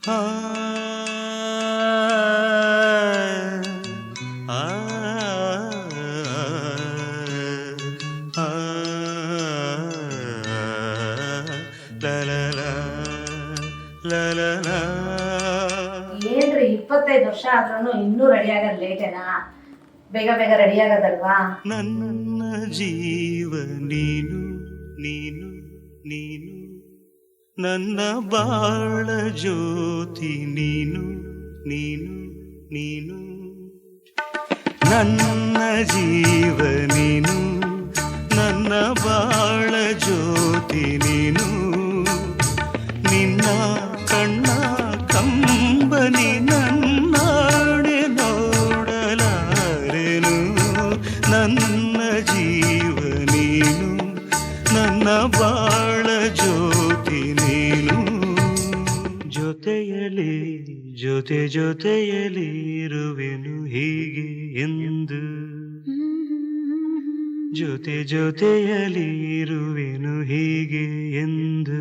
ಆ ಆ ಏನ್ರಿ 25 ವರ್ಷ ಆದ್ರೂ ಇನ್ನೂ ರೆಡಿ ಆಗೋದು ಲೇಟೇನಾ? ಬೇಗ ಬೇಗ ರೆಡಿ ಆಗೋದಲ್ವಾ? ನನ್ನ ಜೀವ ನೀನು ನೀನು ನೀನು, ನನ್ನ ಬಾಳ ಜ್ಯೋತಿ ನೀನು ನೀನು ನೀನು, ನನ್ನ ಜೀವ ನೀನು, ನನ್ನ ಬಾಳ ಜ್ಯೋತಿ ನೀನು, ನಿನ್ನ ಕಣ್ಣ ಕಂಬನಿ ನನ್ನಾಡೆ ನೋಡಲಾರೆನು, ನನ್ನ ಜೀವ ನೀನು, ನನ್ನ ಬಾಳ ಜ್ಯೋತಿ ನೀನು, ಜೊತೆಯಲಿ ಜೊತೆ ಜೊತೆಯಲಿ ಇರುವೆನು ಹೀಗೆ ಎಂದು, ಜೊತೆ ಜೊತೆಯಲಿ ಇರುವೆನು ಹೀಗೆ ಎಂದು.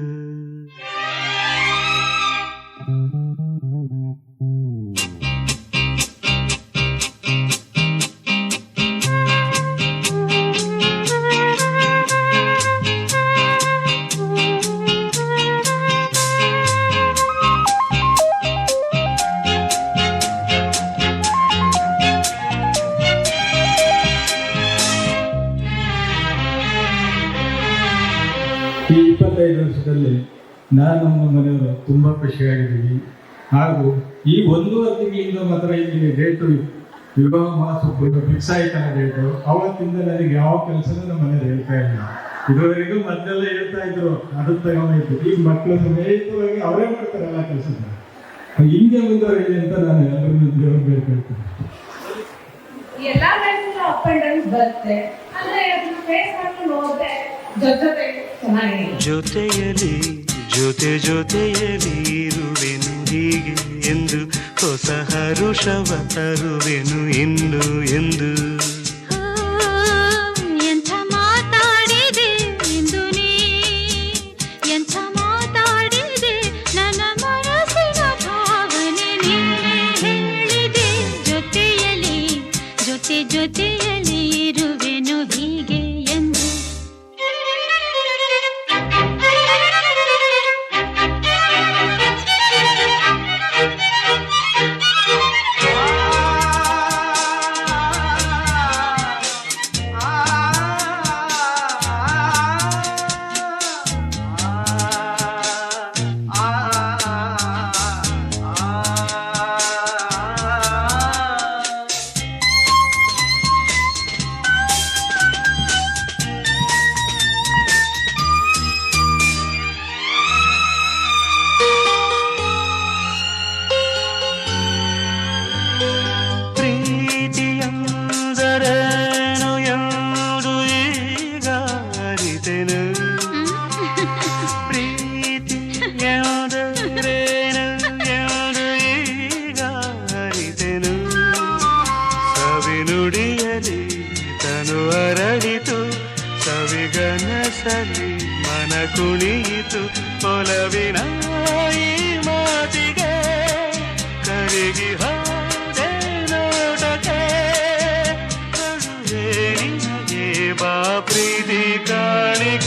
ಈ 25 ವರ್ಷದಲ್ಲಿ ನಾನು ನಮ್ಮ ಮನೆಯವರು ತುಂಬ ಖುಷಿಯಾಗಿದ್ದೀವಿ. ಹಾಗೂ ಈ 1.5 ತಿಂಗಳಿಂದ ಮಾತ್ರ ಇಲ್ಲಿ ಡೇಟು ವಿವಾಹ ಮಹೋತ್ಸವ ಫಿಕ್ಸ್ ಆಯ್ತಲ್ಲ ಡೇಟು, ಅವತ್ತಿಂದ ನನಗೆ ಯಾವ ಕೆಲಸನೂ ನಮ್ಮ ಮನೇಲಿ ಹೇಳ್ತಾ ಇಲ್ಲ. ಇದುವರೆಗೂ ಮೊದಲೆಲ್ಲ ಹೇಳ್ತಾ ಇದ್ರು ಅದು ತಗೊಂಡಾಯ್ತು, ಈಗ ಮಕ್ಕಳು ಸಮೇತವಾಗಿ ಅವರೇ ಮಾಡ್ತಾರೆ ಎಲ್ಲ ಕೆಲಸ. ಹಿಂಗೆ ಮುಂದುವರಿಲಿ ಅಂತ ನಾನು ಎಲ್ಲರೂ ದೇವ್ರು ಬೇಡ್ಕೊಳ್ತೀನಿ. ಎಲ್ಲ ಲೈಫ್ ಅಪ್ ಅಂಡ್ ಡೌನ್ ಬರುತ್ತೆ, ಅಂದ್ರೆ ಅದನ್ನ ಫೇಸ್ ಮಾಡ್ಕೊಂಡು ಹೋದ್ರೆ ಜೊತೆಯಲಿ ಜೊತೆ ಜೊತೆಯಲಿ ಇರುವೆನು ಹೀಗೆ ಎಂದು, ಹೊಸ ಹರುಷವ ತರುವೆನು ಇನ್ನು ಎಂದು. ಎಂಥ ಮಾತಾಡಿದೆ ಎಂದು ನೀ, ಎಂಥ ಮಾತಾಡಿದೆ, ನನ್ನ ಮನಸ್ಸಿನ ಭಾವನೆ ನೀನೇ ಹೇಳಿದೆ. ಜೊತೆಯಲಿ ಜೊತೆ ಜೊತೆಯಲಿ ಇರುವೆನು ಹೀಗೆ ಎಂದು. ಪ್ರೀತಿಯಂದರೇನು ಎಂದು ಈಗ ಅರಿತೆನು, ಪ್ರೀತಿಯಂದರೇನು ಎಂದು ಈಗ ಅರಿತೆನು, ಸವಿನುಡಿಯಲಿ ತನು ಅರಳಿತು, ಸವಿಗನಸಲಿ ಮನ ಕುಣಿಯಿತು, ಒಲವಿನ ಈ ಮಾತಿಗೆ ಕರಗಿ ಹೋದೆ ನೋಟಕ್ಕೆ, ಕರುವೆ ನಿನಗೆ ಬಾ ಪ್ರೀತಿ ಕಾಣಿಕೆ.